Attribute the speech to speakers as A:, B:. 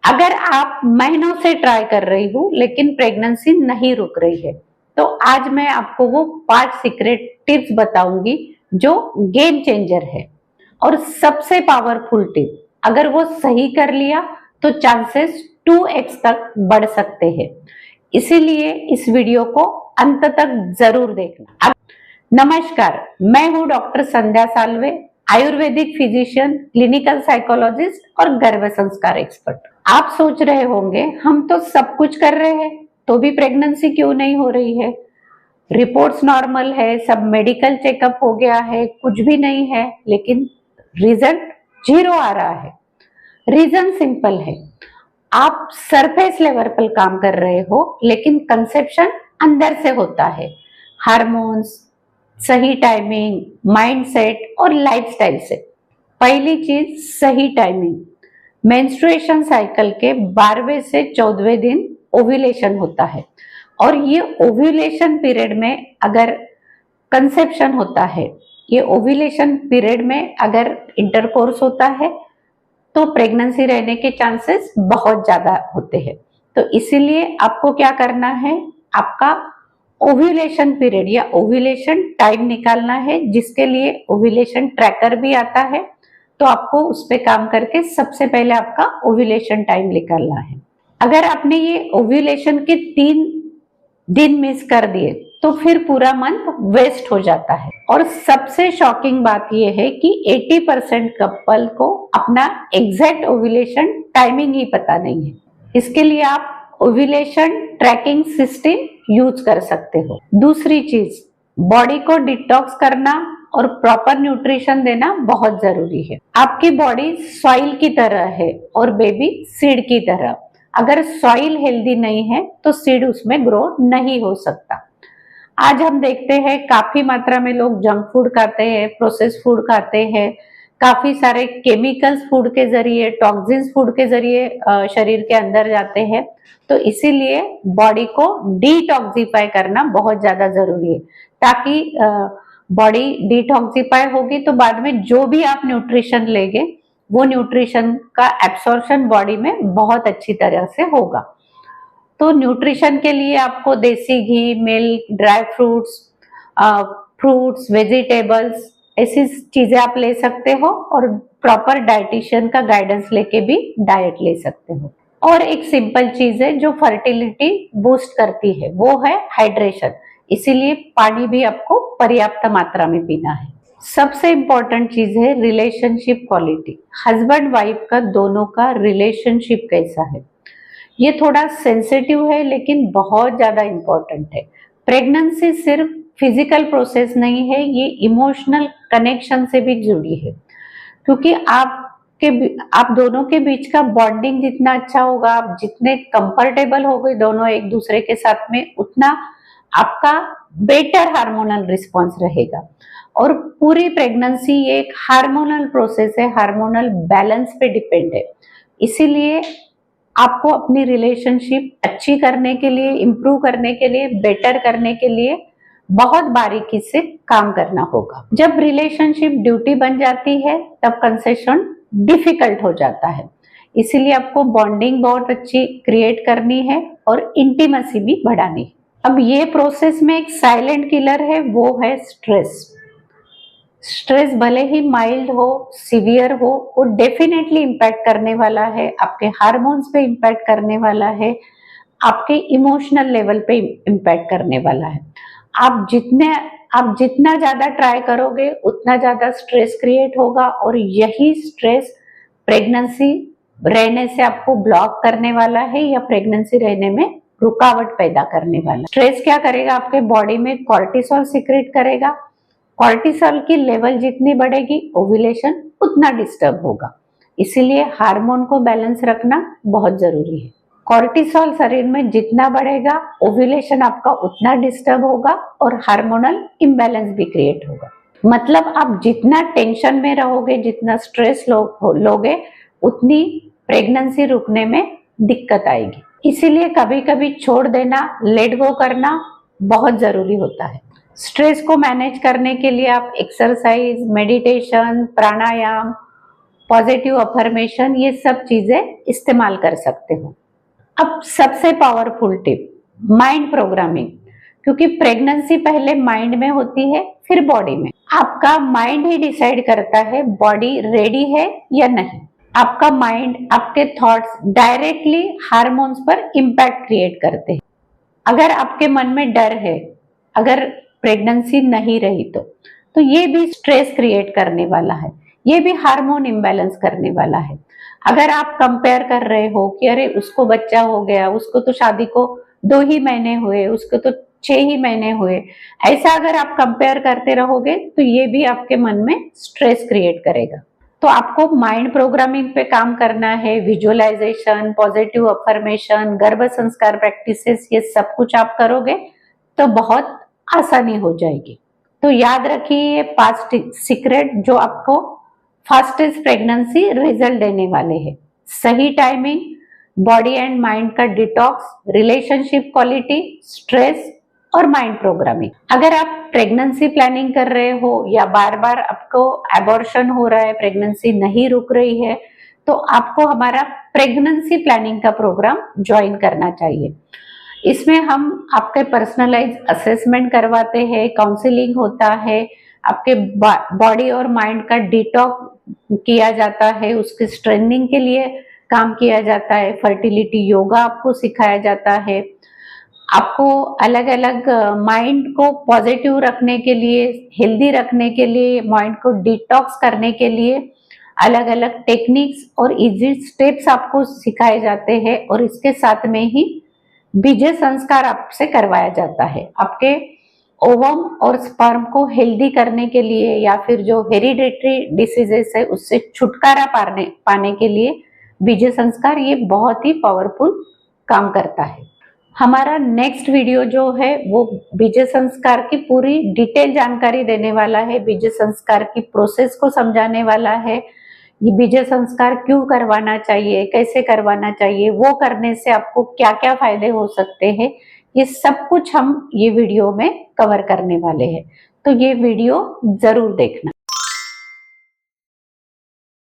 A: अगर आप महीनों से ट्राई कर रही हो लेकिन प्रेगनेंसी नहीं रुक रही है, तो आज मैं आपको वो 5 सीक्रेट टिप्स बताऊंगी जो गेम चेंजर है और सबसे पावरफुल टिप। अगर वो सही कर लिया तो चांसेस 2x तक बढ़ सकते हैं। इसीलिए इस वीडियो को अंत तक जरूर देखना। नमस्कार, मैं हूँ डॉक्टर संध्या साल्वे, आयुर्वेदिक फिजिशियन, क्लिनिकल साइकोलॉजिस्ट और गर्भ संस्कार एक्सपर्ट। आप सोच रहे होंगे हम तो सब कुछ कर रहे हैं तो भी प्रेगनेंसी क्यों नहीं हो रही है। रिपोर्ट्स नॉर्मल है, सब मेडिकल चेकअप हो गया है, कुछ भी नहीं है, लेकिन रिजल्ट 0 आ रहा है। रीजन सिंपल है, आप सरफेस लेवल पर काम कर रहे हो लेकिन कंसेप्शन अंदर से होता है। हार्मोन्स, सही टाइमिंग, माइंडसेट और लाइफस्टाइल से। पहली चीज सही टाइमिंग। मेंस्ट्रुएशन साइकिल के 12वें से 14वें दिन ओव्यूलेशन होता है और ये ओव्यूलेशन पीरियड में अगर कंसेप्शन होता है, ये ओव्यूलेशन पीरियड में अगर इंटरकोर्स होता है तो प्रेगनेंसी रहने के चांसेस बहुत ज्यादा होते हैं। तो इसीलिए आपको क्या करना है, आपका ओव्यूलेशन पीरियड या ओव्यूलेशन टाइम निकालना है, जिसके लिए ओव्यूलेशन ट्रैकर भी आता है। तो आपको उस पे काम करके सबसे पहले आपका ओव्यूलेशन टाइम निकालना है। अगर आपने ये ओव्यूलेशन के 3 दिन मिस कर दिए तो फिर पूरा मंथ वेस्ट हो जाता है। और सबसे शॉकिंग बात यह है कि 80% कपल को अपना एग्जैक्ट ओव्यूलेशन टाइमिंग ही पता नहीं है। इसके लिए आप ओव्यूलेशन ट्रैकिंग सिस्टम यूज कर सकते हो। दूसरी चीज, बॉडी को डिटॉक्स करना और प्रॉपर न्यूट्रिशन देना बहुत जरूरी है। आपकी बॉडी सॉइल की तरह है और बेबी सीड की तरह। अगर सॉइल हेल्दी नहीं है तो सीड उसमें ग्रो नहीं हो सकता। आज हम देखते हैं काफी मात्रा में लोग जंक फूड खाते हैं, प्रोसेस फूड खाते हैं, काफी सारे केमिकल्स फूड के जरिए, टॉक्सिन्स फूड के जरिए शरीर के अंदर जाते हैं। तो इसीलिए बॉडी को डिटॉक्सिफाई करना बहुत ज्यादा जरूरी है, ताकि बॉडी डिटॉक्सिफाई होगी तो बाद में जो भी आप न्यूट्रिशन लेंगे वो न्यूट्रिशन का एब्सॉर्प्शन बॉडी में बहुत अच्छी तरह से होगा। तो न्यूट्रिशन के लिए आपको देसी घी, मिल्क, ड्राई फ्रूट्स, वेजिटेबल्स, ऐसी चीजें आप ले सकते हो और प्रॉपर डाइटिशियन का गाइडेंस लेके भी डाइट ले सकते हो। और एक सिंपल चीज है जो फर्टिलिटी बूस्ट करती है, वो है हाइड्रेशन। इसीलिए पानी भी आपको पर्याप्त मात्रा में पीना है। सबसे इंपॉर्टेंट चीज है रिलेशनशिप क्वालिटी। हस्बैंड वाइफ का दोनों का रिलेशनशिप कैसा है, ये थोड़ा सेंसिटिव है लेकिन बहुत ज्यादा इंपॉर्टेंट है। प्रेगनेंसी सिर्फ फिजिकल प्रोसेस नहीं है, ये इमोशनल कनेक्शन से भी जुड़ी है। क्योंकि आप दोनों के बीच का बॉन्डिंग जितना अच्छा होगा, आप जितने कंफर्टेबल हो गए दोनों एक दूसरे के साथ में, उतना आपका बेटर हार्मोनल रिस्पॉन्स रहेगा। और पूरी प्रेगनेंसी एक हार्मोनल प्रोसेस है, हार्मोनल बैलेंस पे डिपेंड है। इसीलिए आपको अपनी रिलेशनशिप अच्छी करने के लिए, इंप्रूव करने के लिए, बेटर करने के लिए बहुत बारीकी से काम करना होगा। जब रिलेशनशिप ड्यूटी बन जाती है तब कंसेशन डिफिकल्ट हो जाता है। इसीलिए आपको बॉन्डिंग बहुत अच्छी क्रिएट करनी है और इंटीमेसी भी बढ़ानी है। अब ये प्रोसेस में एक साइलेंट किलर है, वो है स्ट्रेस। स्ट्रेस भले ही माइल्ड हो, सीवियर हो, वो डेफिनेटली इम्पैक्ट करने वाला है, आपके हार्मोन्स पे इम्पैक्ट करने वाला है, आपके इमोशनल लेवल पे इम्पैक्ट करने वाला है। आप जितना ज्यादा ट्राई करोगे उतना ज्यादा स्ट्रेस क्रिएट होगा और यही स्ट्रेस प्रेगनेंसी रहने से आपको ब्लॉक करने वाला है या प्रेगनेंसी रहने में रुकावट पैदा करने वाला। स्ट्रेस क्या करेगा, आपके बॉडी में कॉर्टिसोल सीक्रेट करेगा। कॉर्टिसोल की लेवल जितनी बढ़ेगी ओव्यूलेशन उतना डिस्टर्ब होगा। इसीलिए हार्मोन को बैलेंस रखना बहुत जरूरी है। कॉर्टिसोल शरीर में जितना बढ़ेगा ओव्यूलेशन आपका उतना डिस्टर्ब होगा और हार्मोनल इम्बैलेंस भी क्रिएट होगा। मतलब आप जितना टेंशन में रहोगे, जितना स्ट्रेस लोगे, उतनी प्रेगनेंसी रुकने में दिक्कत आएगी। इसीलिए कभी कभी छोड़ देना, लेट गो करना बहुत जरूरी होता है। स्ट्रेस को मैनेज करने के लिए आप एक्सरसाइज, मेडिटेशन, प्राणायाम पॉजिटिव अफर्मेशन, ये सब चीजें इस्तेमाल कर सकते हो। अब सबसे पावरफुल टिप, माइंड प्रोग्रामिंग, क्योंकि प्रेगनेंसी पहले माइंड में होती है फिर बॉडी में। आपका माइंड ही डिसाइड करता है बॉडी रेडी है या नहीं। आपका माइंड, आपके थॉट्स डायरेक्टली हार्मोन्स पर इम्पैक्ट क्रिएट करते हैं। अगर आपके मन में डर है, अगर प्रेगनेंसी नहीं रही तो ये भी स्ट्रेस क्रिएट करने वाला है, ये भी हार्मोन इम्बैलेंस करने वाला है। अगर आप कंपेयर कर रहे हो कि अरे उसको बच्चा हो गया, उसको तो शादी को 2 ही महीने हुए, उसको तो 6 ही महीने हुए, ऐसा अगर आप कंपेयर करते रहोगे तो ये भी आपके मन में स्ट्रेस क्रिएट करेगा। तो आपको माइंड प्रोग्रामिंग पे काम करना है, विजुअलाइजेशन, पॉजिटिव अफर्मेशन, गर्भ संस्कार प्रैक्टिसेस, ये सब कुछ आप करोगे तो बहुत आसानी हो जाएगी। तो याद रखिए ये 5 सीक्रेट जो आपको फास्टेस्ट प्रेगनेंसी रिजल्ट देने वाले हैं। सही टाइमिंग, बॉडी एंड माइंड का डिटॉक्स, रिलेशनशिप क्वालिटी, स्ट्रेस और माइंड प्रोग्रामिंग। अगर आप प्रेगनेंसी प्लानिंग कर रहे हो या बार बार आपको एबॉर्शन हो रहा है, प्रेगनेंसी नहीं रुक रही है, तो आपको हमारा प्रेगनेंसी प्लानिंग का प्रोग्राम ज्वाइन करना चाहिए। इसमें हम आपके पर्सनलाइज असेसमेंट करवाते हैं, काउंसलिंग होता है, आपके बॉडी और माइंड का डिटॉक्स किया जाता है, उसके स्ट्रेंथनिंग के लिए काम किया जाता है, फर्टिलिटी योगा आपको सिखाया जाता है। आपको अलग अलग माइंड को पॉजिटिव रखने के लिए, हेल्दी रखने के लिए, माइंड को डिटॉक्स करने के लिए अलग अलग टेक्निक्स और इजी स्टेप्स आपको सिखाए जाते हैं। और इसके साथ में ही बीज संस्कार आपसे करवाया जाता है। आपके ओवम और स्पर्म को हेल्दी करने के लिए या फिर जो हेरिडेटरी डिसीजेस है उससे छुटकारा पाने के लिए बीज संस्कार ये बहुत ही पावरफुल काम करता है। हमारा नेक्स्ट वीडियो जो है वो बीज संस्कार की पूरी डिटेल जानकारी देने वाला है, बीज संस्कार की प्रोसेस को समझाने वाला है। ये बीज संस्कार क्यों करवाना चाहिए, कैसे करवाना चाहिए, वो करने से आपको क्या क्या फायदे हो सकते हैं, ये सब कुछ हम ये वीडियो में कवर करने वाले हैं। तो ये वीडियो जरूर देखना।